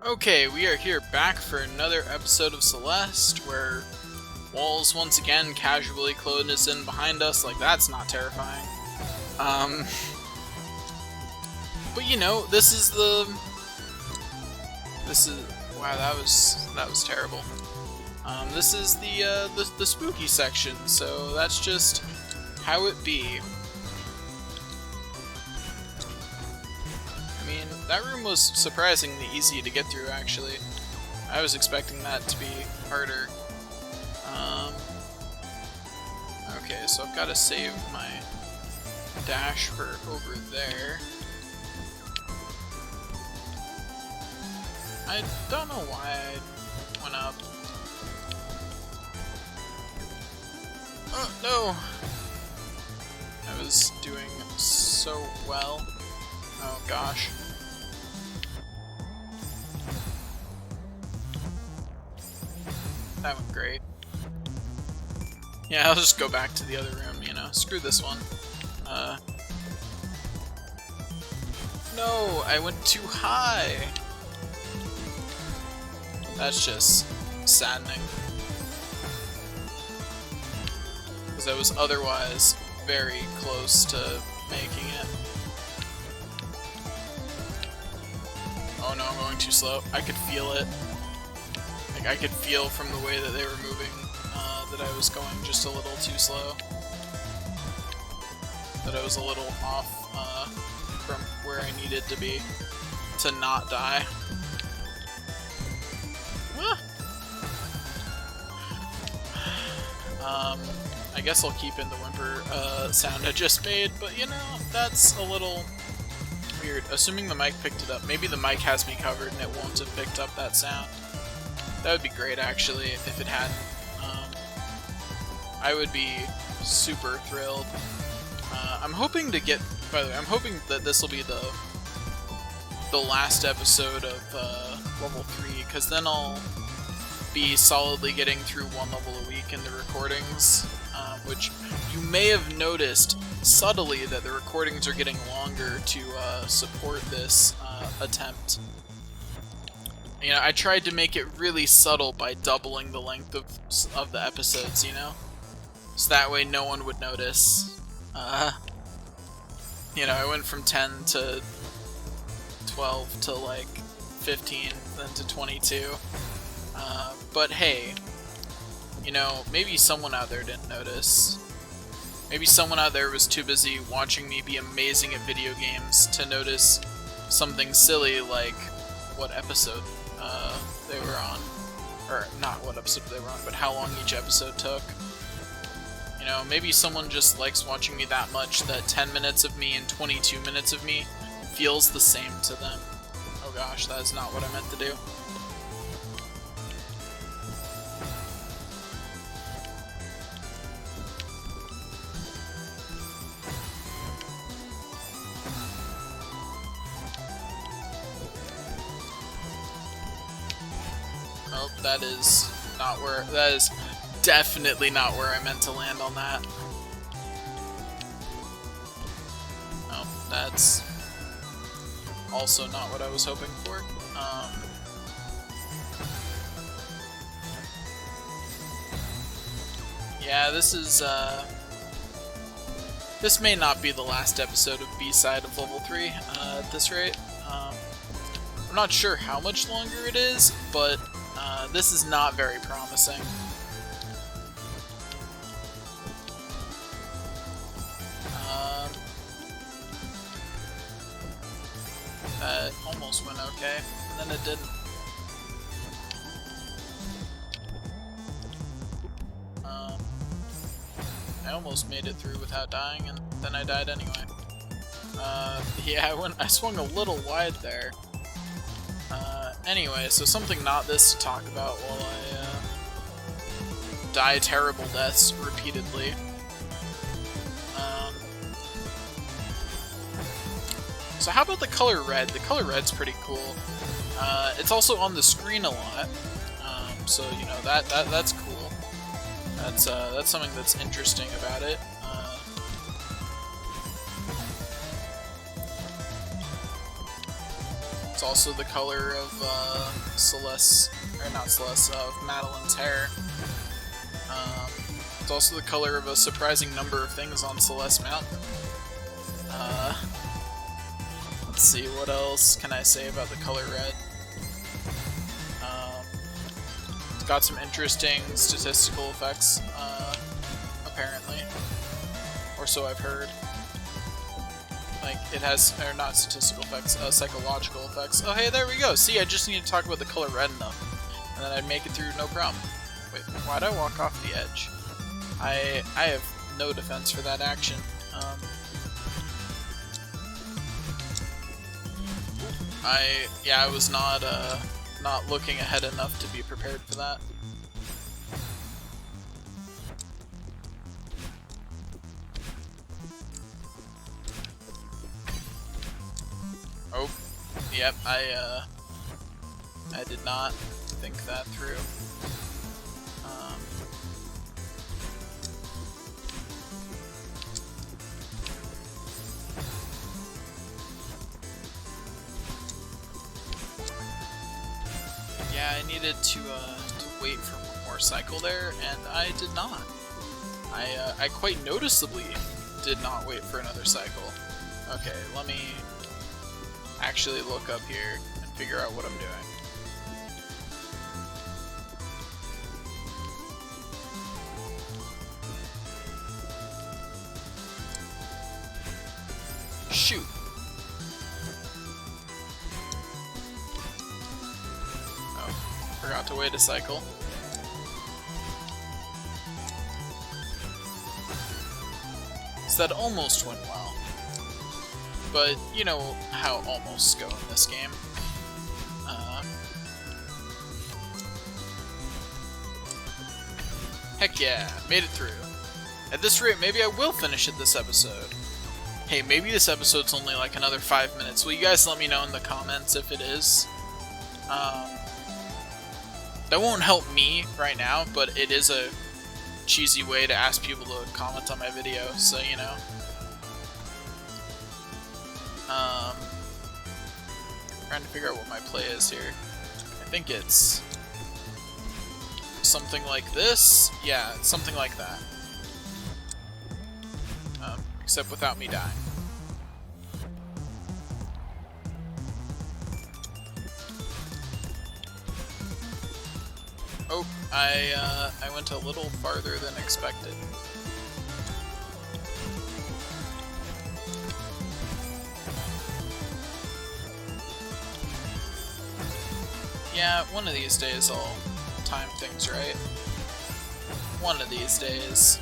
Okay, we are here back for another episode of Celeste, where walls once again casually close in behind us. Like, that's not terrifying. But you know, wow, that was terrible. This is the spooky section, so that's just how it be. I mean, that room was surprisingly easy to get through, actually. I was expecting that to be harder. Okay, so I've got to save my dash for over there. I don't know why I went up. Oh, no! I was doing so well. Oh gosh. That went great. Yeah, I'll just go back to the other room, you know. Screw this one. No, I went too high! That's just saddening. Because I was otherwise very close to making it. Oh no, I'm going too slow. I could feel it. Like, I could feel from the way that they were moving that I was going just a little too slow. That I was a little off from where I needed to be to not die. I guess I'll keep in the whimper sound I just made, but you know, that's a little weird. Assuming the mic picked it up. Maybe the mic has me covered and it won't have picked up that sound. That would be great, actually, if it hadn't. I would be super thrilled. I'm hoping to get... By the way, I'm hoping that this will be the last episode of Level 3, because then I'll be solidly getting through one level a week in the recordings, which you may have noticed subtly that the recordings are getting longer to support this attempt. You know, I tried to make it really subtle by doubling the length of the episodes, you know? So that way no one would notice. You know, I went from 10 to 12 to like 15, then to 22. But hey, you know, maybe someone out there didn't notice. Maybe someone out there was too busy watching me be amazing at video games to notice something silly like what episode they were on. Or, not what episode they were on, but how long each episode took. You know, maybe someone just likes watching me that much that 10 minutes of me and 22 minutes of me feels the same to them. Oh gosh, that is not what I meant to do. Oh, that is not where... That is definitely not where I meant to land on that. Oh, that's also not what I was hoping for. Yeah, this is, this may not be the last episode of B-side of Level 3 at this rate. I'm not sure how much longer it is, but this is not very promising. That almost went okay, and then it didn't. I almost made it through without dying, and then I died anyway. Yeah, I swung a little wide there. Anyway, so something not this to talk about while I die terrible deaths repeatedly. So how about the color red? The color red's pretty cool. It's also on the screen a lot, so you know that's cool. That's something that's interesting about it. It's also the color of Celeste, or not Celeste, of Madeline's hair. It's also the color of a surprising number of things on Celeste Mountain. Let's see, what else can I say about the color red? It's got some interesting statistical effects, apparently. Or so I've heard. Like, it has, or not statistical effects, psychological effects. Oh, hey, there we go! See, I just need to talk about the color red enough. And then I'd make it through no problem. Wait, why'd I walk off the edge? I have no defense for that action. I was not looking ahead enough to be prepared for that. Oh, yep, I did not think that through. Yeah, I needed to wait for one more cycle there, and I did not. I quite noticeably did not wait for another cycle. Okay, let me actually look up here and figure out what I'm doing. Shoot! Oh, forgot to wait a cycle. So that almost went well. But you know how almosts go in this game. Heck yeah, made it through. At this rate, maybe I will finish it this episode. Hey, maybe this episode's only like another 5 minutes. Will you guys let me know in the comments if it is? That won't help me right now, but it is a cheesy way to ask people to comment on my video, so you know. Trying to figure out what my play is here. I think it's something like this. Yeah, it's something like that. Except without me dying. Oh, I went a little farther than expected. Yeah, one of these days I'll time things right. One of these days.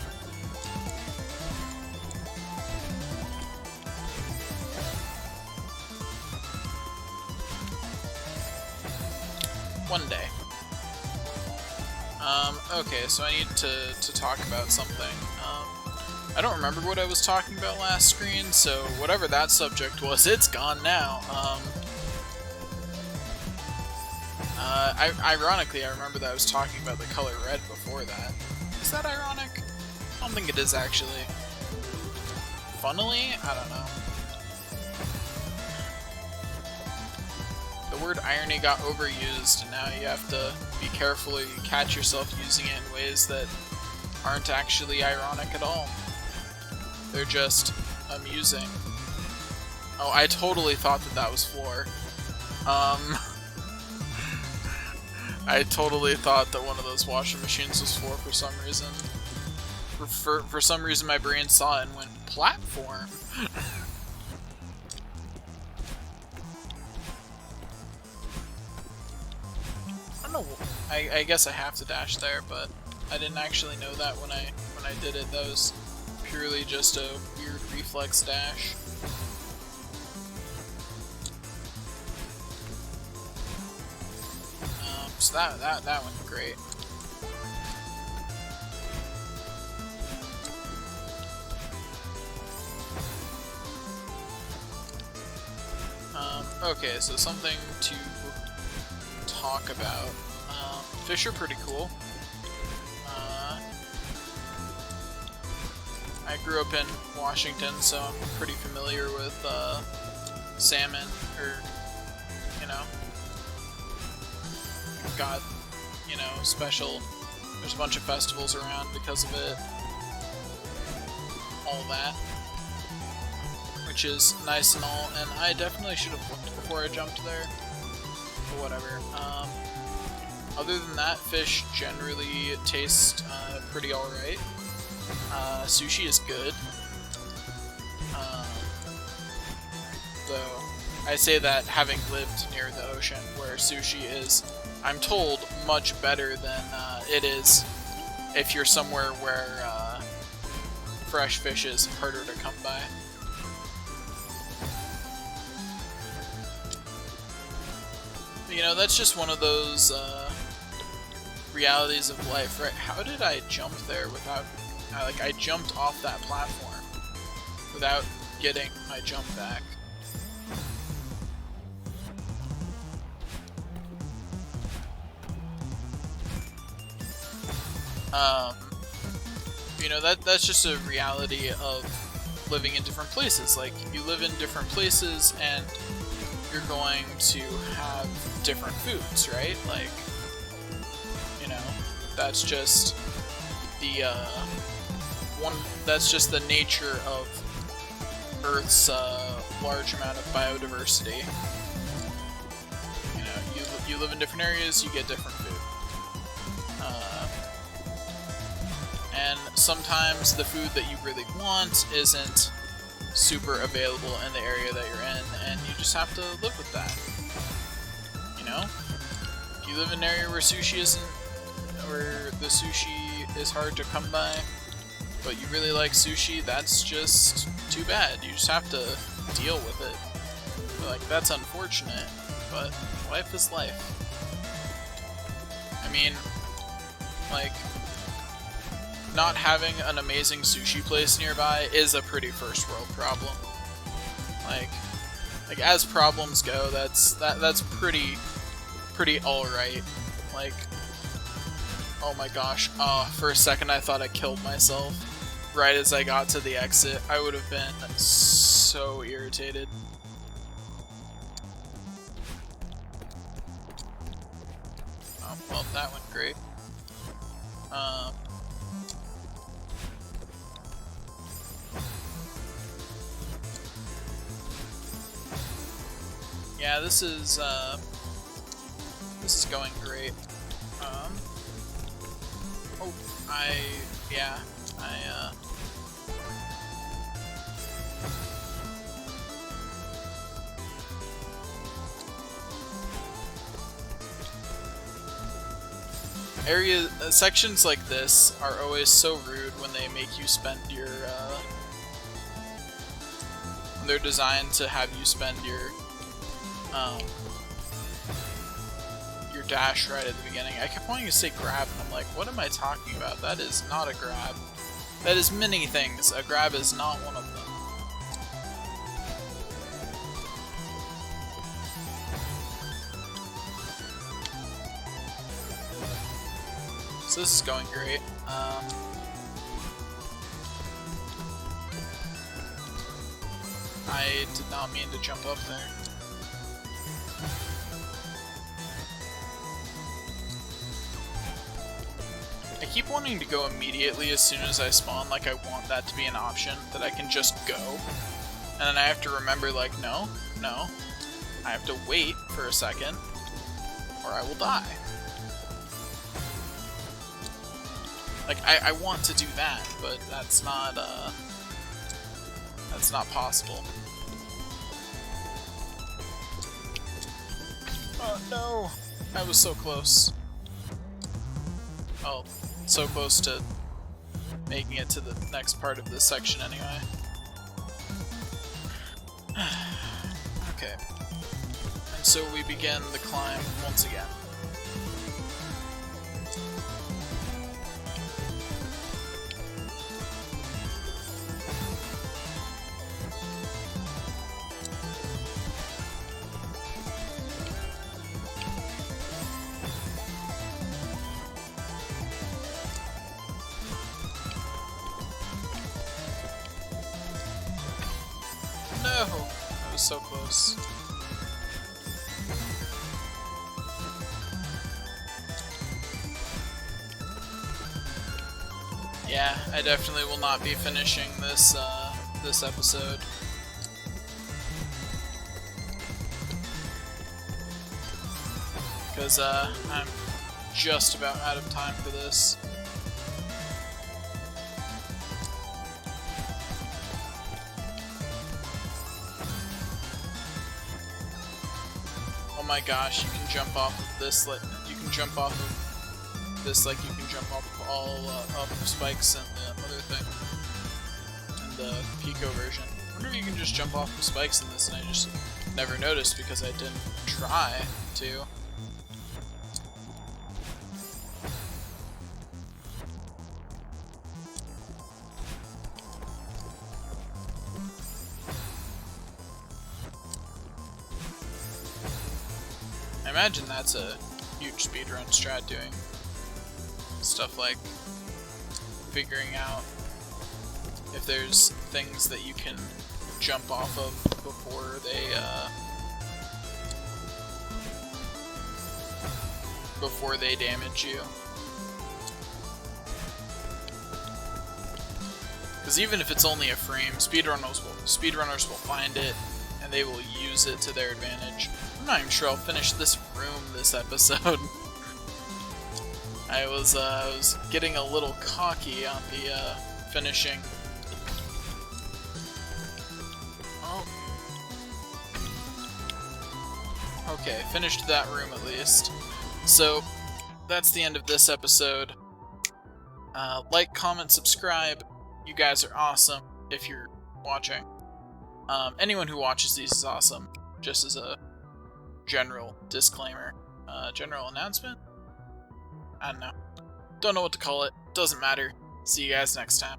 One day. Okay, so I need to talk about something. I don't remember what I was talking about last screen, so whatever that subject was, it's gone now. Ironically, I remember that I was talking about the color red before that. Is that ironic? I don't think it is, actually. Funnily? I don't know. The word irony got overused, and now you have to be careful or you catch yourself using it in ways that aren't actually ironic at all. They're just amusing. Oh, I totally thought that that was floor. I totally thought that one of those washing machines was floor for some reason. For some reason my brain saw it and went, platform? I don't know, I guess I have to dash there, but I didn't actually know that when I did it. That was purely just a weird reflex dash. So that went great. Okay, so something to talk about. Fish are pretty cool. I grew up in Washington, so I'm pretty familiar with salmon, or, you know. got, you know, special. There's a bunch of festivals around because of it. All that. Which is nice and all, and I definitely should have looked before I jumped there. But whatever. Other than that, fish generally taste pretty alright. Sushi is good. Though, I say that having lived near the ocean, where sushi is, I'm told, much better than it is if you're somewhere where fresh fish is harder to come by. You know, that's just one of those realities of life, right? How did I jump there without... I jumped off that platform without getting my jump back. You know, that's just a reality of living in different places. Like, you live in different places and you're going to have different foods, right? Like, you know, that's just the that's just the nature of Earth's large amount of biodiversity. You know, you live in different areas, you get different food. And sometimes the food that you really want isn't super available in the area that you're in, and you just have to live with that. You know? If you live in an area where sushi isn't, where the sushi is hard to come by, but you really like sushi, that's just too bad. You just have to deal with it. Like, that's unfortunate, but life is life. I mean, like, not having an amazing sushi place nearby is a pretty first world problem. Like as problems go, that's pretty alright. Like, oh my gosh, for a second I thought I killed myself right as I got to the exit. I would have been so irritated. Oh, well, that went great. Yeah, this is going great. Sections like this are always so rude when they make you spend your, they're designed to have you spend your dash right at the beginning. I kept wanting to say grab, and I'm like, what am I talking about? That is not a grab. That is many things. A grab is not one of them. So this is going great. I did not mean to jump up there. I keep wanting to go immediately as soon as I spawn, like I want that to be an option, that I can just go. And then I have to remember, like, no, I have to wait for a second, or I will die. Like, I want to do that, but that's not possible. Oh no! I was so close. Oh, so close to making it to the next part of this section anyway. Okay. And so we begin the climb once again. No! I was so close. Yeah, I definitely will not be finishing this this episode. Because I'm just about out of time for this. Oh my gosh, you can jump off of this like you can jump off of this like you can jump off of all of spikes and the other thing. And the Pico version. I wonder if you can just jump off of spikes in this, and I just never noticed because I didn't try to. I imagine that's a huge speedrun strat, doing stuff like figuring out if there's things that you can jump off of before they damage you. Because even if it's only a frame, speedrunners will find it and they will use it to their advantage. I'm not even sure I'll finish this room this episode. I was getting a little cocky on the finishing. Oh. Okay, finished that room at least. So that's the end of this episode. Like, comment, subscribe. You guys are awesome if you're watching. Anyone who watches these is awesome, just as a general disclaimer. General announcement? I don't know. Don't know what to call it. Doesn't matter. See you guys next time.